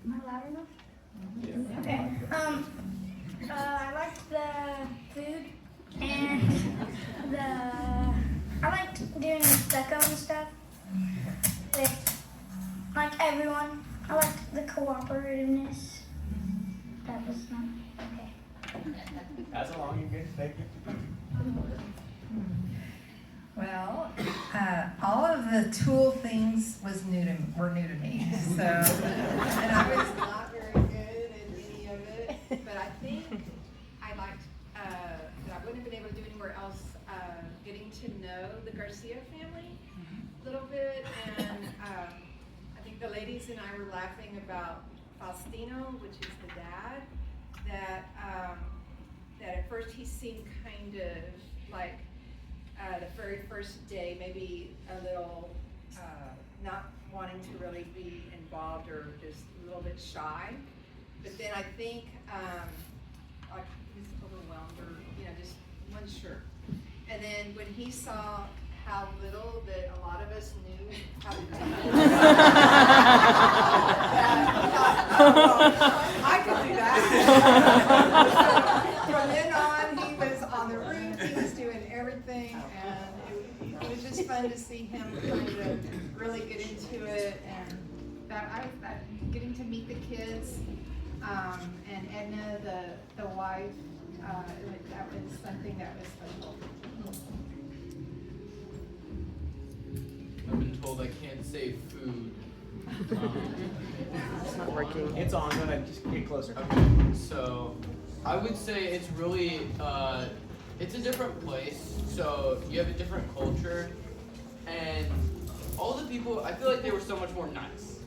Am I loud enough? Yeah. Okay. I liked the food and I liked doing the stucco and stuff with like everyone. I liked the cooperativeness. That was fun. Okay. As long as you get to take it. Well, all of the tool things were new to me. So, and I was not very good at any of it. But I think I liked that I wouldn't have been able to do anywhere else. Getting to know the Garcia family a little bit, and I think the ladies and I were laughing about Faustino, which is the dad. That at first he seemed kind of like. The very first day, maybe a little not wanting to really be involved or just a little bit shy. But then I think like he was overwhelmed or just wasn't sure. And then when he saw how little that a lot of us knew how to do it, I could do that. So from then on, he was on the roof, he was doing everything, and it was just fun to see him kind of really get into it, and getting to meet the kids, and Edna, the wife, that was something that was special. I've been told I can't say food. It's not working. It's on. Go ahead. Just get closer. Okay. So I would say it's really it's a different place. So you have a different culture, and all the people. I feel like they were so much more nice.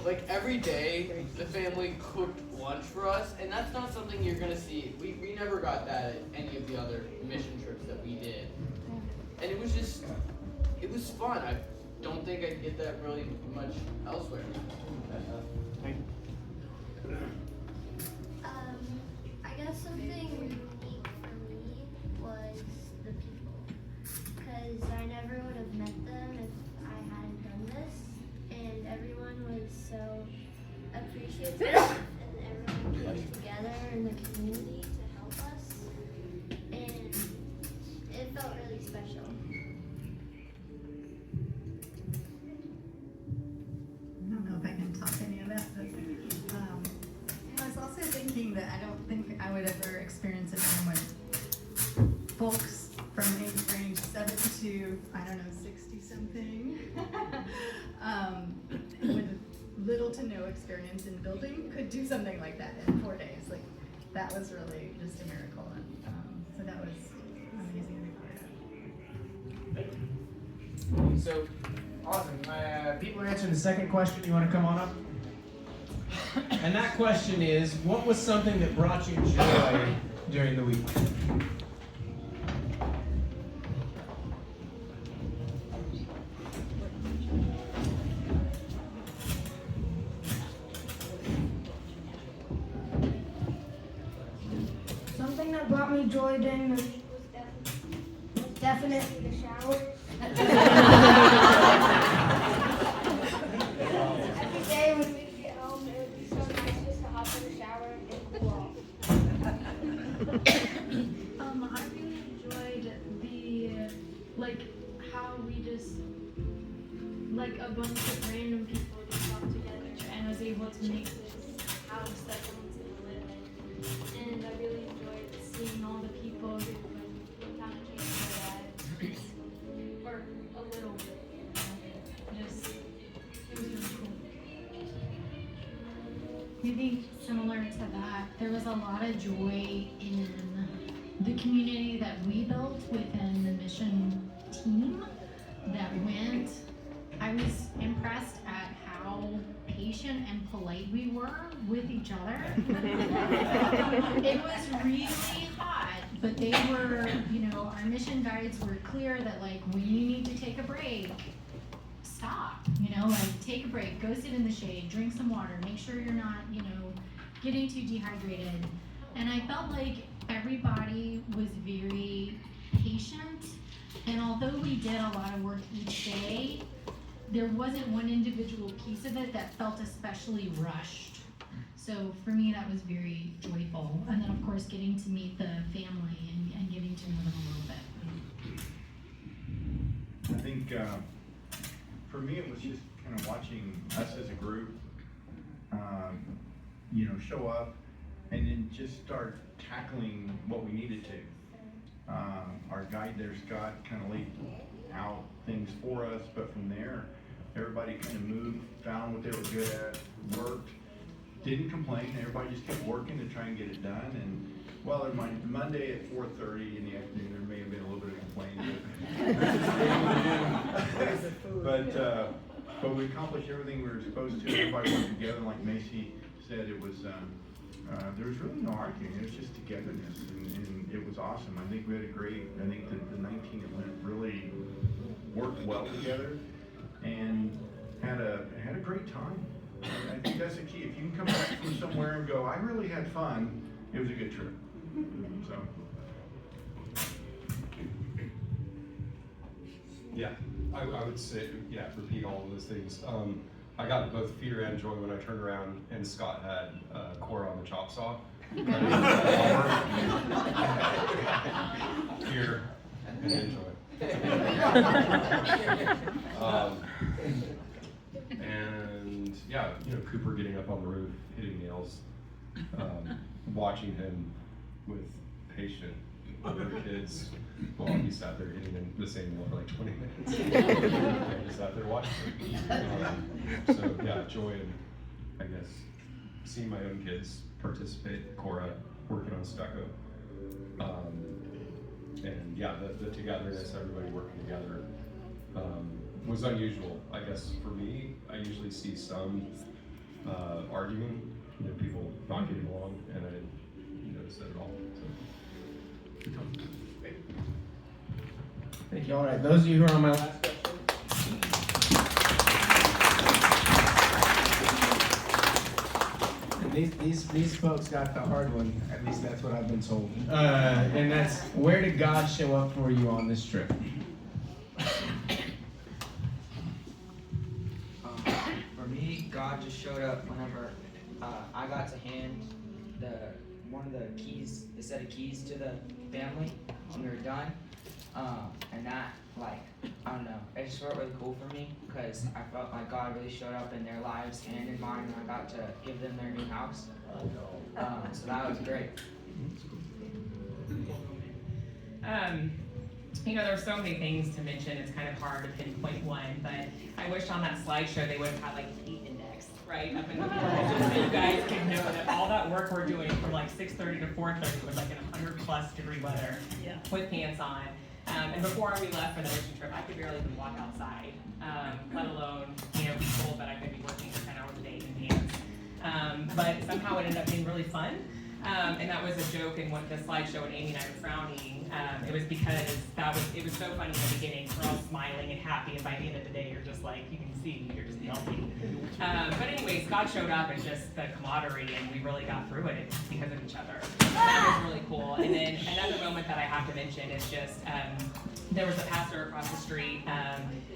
Like every day, the family cooked lunch for us, and that's not something you're gonna see. We never got that at any of the other mission trips that we did. And it was fun. I don't think I'd get that really much elsewhere. Thank you. I guess something unique for me was the people. Because I never would have met them if I hadn't done this. And everyone was so appreciative and everyone came together in the community to help us. And it felt really special. I don't know if I can top any of that, but I was also thinking that I don't think I would ever experience a time when folks from age range 7 to, I don't know, 60 something, with little to no experience in building could do something like that in 4 days. Like, that was really just a miracle. And so that was amazing to be part of. So, awesome. People are answering the second question. You want to come on up? And that question is, what was something that brought you joy during the week? Something that brought me joy during the week was definitely the shower. Every day when we get home, it would be so nice just to hop in the shower and cool off. I really enjoyed how we just, a bunch of random people just got together and was able to make this house that someone's gonna live in. And I really enjoyed seeing all the people who kind of changed their lives, or a little bit, it was really cool. Maybe similar to that, there was a lot of joy in the community that we built within the mission team that went. I was impressed at how patient and polite we were with each other. It was really hot, but they were, our mission guides were clear that when you need to take a break, stop, take a break, go sit in the shade, drink some water, make sure you're not, getting too dehydrated. And I felt like everybody was very patient, and although we did a lot of work each day, there wasn't one individual piece of it that felt especially rushed. So for me, that was very joyful. And then, of course, getting to meet the family and getting to know them a little bit. I think for me, it was just kind of watching us as a group, show up and then just start tackling what we needed to. Our guide there, Scott, kind of laid out things for us, but from there, everybody kind of moved, found what they were good at, worked, didn't complain. Everybody just kept working to try and get it done. And well, Monday at 4:30 in the afternoon, there may have been a little bit of complaining, but we accomplished everything we were supposed to. Everybody worked together, and like Macy said, it was there was really no arguing. It was just togetherness, and it was awesome. I think we had I think the 19 that went really worked well together and had a great time. I think that's the key. If you can come back from somewhere and go, I really had fun, it was a good trip. So. Yeah, I would say, repeat all of those things. I got both fear and joy when I turned around and Scott had Cora on the chop saw. Fear and then joy. And yeah, Cooper getting up on the roof, hitting nails, watching him with patient older kids while he sat there hitting them the same one for like 20 minutes. I just sat there watching him. So yeah, joy and I guess seeing my own kids participate, Cora working on stucco. And yeah, the togetherness, everybody working together was unusual. I guess for me, I usually see some arguing, people not getting along, and I didn't notice that at all. So. Thank you. All right, those of you who are on my last question. And these folks got the hard one. At least that's what I've been told. And that's, where did God show up for you on this trip? For me, God just showed up whenever I got to hand one of the keys, the set of keys to the family when we were done. And that, I don't know, it just felt really cool for me because I felt like God really showed up in their lives and in mine when I got to give them their new house. So that was great. There's so many things to mention, it's kind of hard to pinpoint one, but I wish on that slideshow they would have had the heat index, right, up in the corner, just so you guys can know that all that work we're doing from 6:30 to 4:30 was in 100+ degree weather, with pants on. And before we left for the mission trip, I could barely even walk outside, let alone, be told that I'm going to be working for 10 hours a day in pants. But somehow it ended up being really fun. And that was a joke in the slideshow when Amy and I were frowning. It was because it was so funny in the beginning. We're all smiling and happy, and by the end of the day, you're just you can see, you're just melting. But anyways, God showed up and just the camaraderie, and we really got through it because of each other. That was really cool. And then another moment that I have to mention is just, there was a pastor across the street,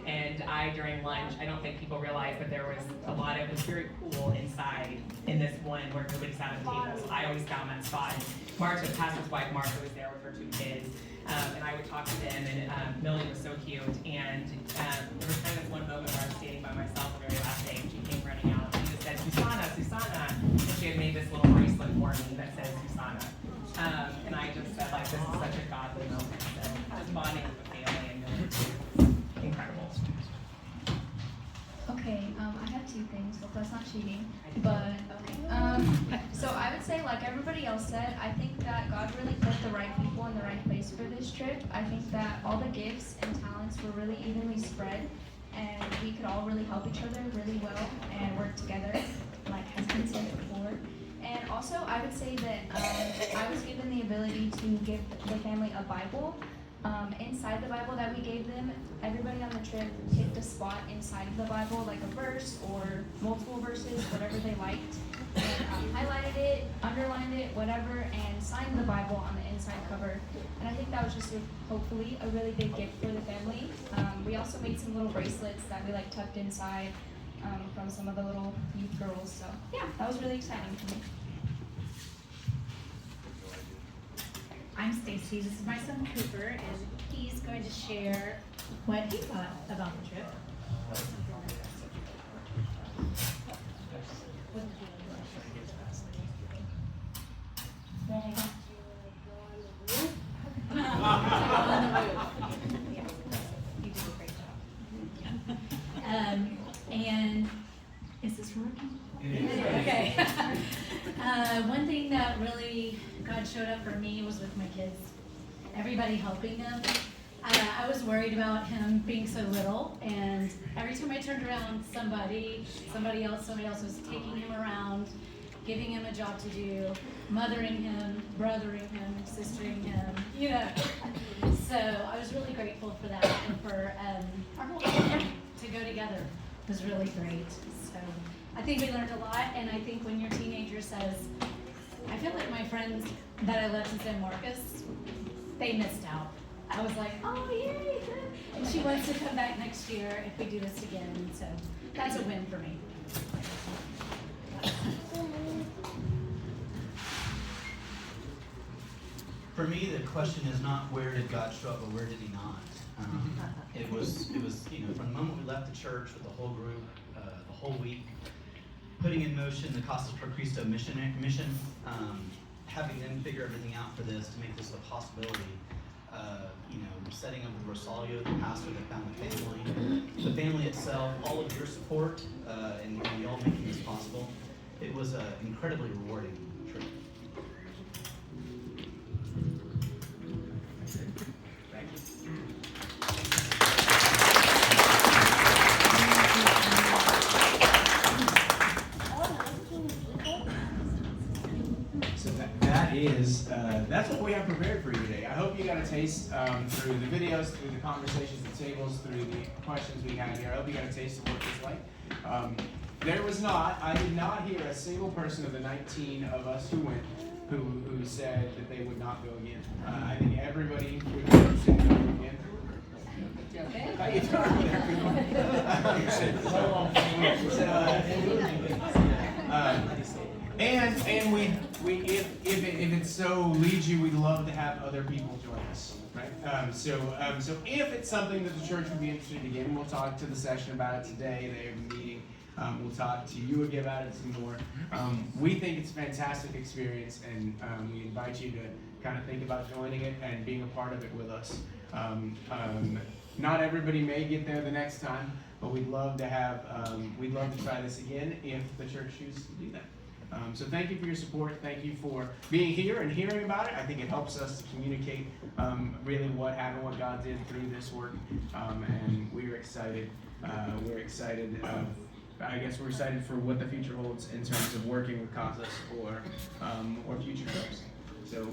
and during lunch, I don't think people realize, but there was it was very cool inside in this one where nobody sat at the table. So I always found that spot. Martha, the pastor's wife, Martha, was there with her 2 kids, and I would talk to them, and Millie was so cute, and there was kind of one moment where I was standing by myself the very last day, and she came running out, and she just said, Susanna, Susanna, and she had made this little bracelet for me that says Susanna, and I just said, this is such a godly moment, so just bonding with the family and Millie was incredible. Okay, I have 2 things. Hope that's not cheating. But okay. So I would say, like everybody else said, I think that God really put the right people in the right place for this trip. I think that all the gifts and talents were really evenly spread, and we could all really help each other really well and work together, like has been said before. And also, I would say that I was given the ability to give the family a Bible. Inside the Bible that we gave them, everybody on the trip picked a spot inside of the Bible, like a verse or multiple verses, whatever they liked. And highlighted it, underlined it, whatever, and signed the Bible on the inside cover. And I think that was just hopefully a really big gift for the family. We also made some little bracelets that we like tucked inside from some of the little youth girls. So yeah, that was really exciting for me. I'm Stacy. This is my son Cooper, and he's going to share what he thought about the trip. You did a great job. And is this working? Okay. One thing that really God showed up for me was with my kids. Everybody helping them. I was worried about him being so little, and every time I turned around, somebody else was taking him around, giving him a job to do, mothering him, brothering him, sistering him, you know. So I was really grateful for that, and for our whole family to go together was really great. So I think we learned a lot, and I think when your teenager says, I feel like my friends that I left in San Marcos, they missed out. I was like, oh yay, good. And she wants to come back next year if we do this again, so that's a win for me. For me, the question is not where did God show up, but where did He not? It was from the moment we left the church with the whole group, the whole week, putting in motion the Casas por Cristo mission, having them figure everything out for this to make this a possibility. Setting up with Rosalio, the pastor that found the family itself, all of your support, and y'all making this possible. It was an incredibly rewarding trip. Thank you. So that's what we have prepared for you today. I hope you got a taste through the videos, through the conversations at tables, through the questions we had here. I hope you got a taste of what it's like. I did not hear a single person of the 19 of us who went who said that they would not go again. I think everybody would go again. How you And if it so leads you, we'd love to have other people join us, right? So if it's something that the church would be interested in, we'll talk to the session about it today. They have a meeting. We'll talk to you again about it some more. We think it's a fantastic experience, and we invite you to kind of think about joining it and being a part of it with us. Not everybody may get there the next time, but we'd love to try this again if the church chooses to do that. So thank you for your support. Thank you for being here and hearing about it. I think it helps us to communicate really what happened, what God did through this work, and we're excited. We're excited. I guess we're excited for what the future holds in terms of working with Casas or future trips. So,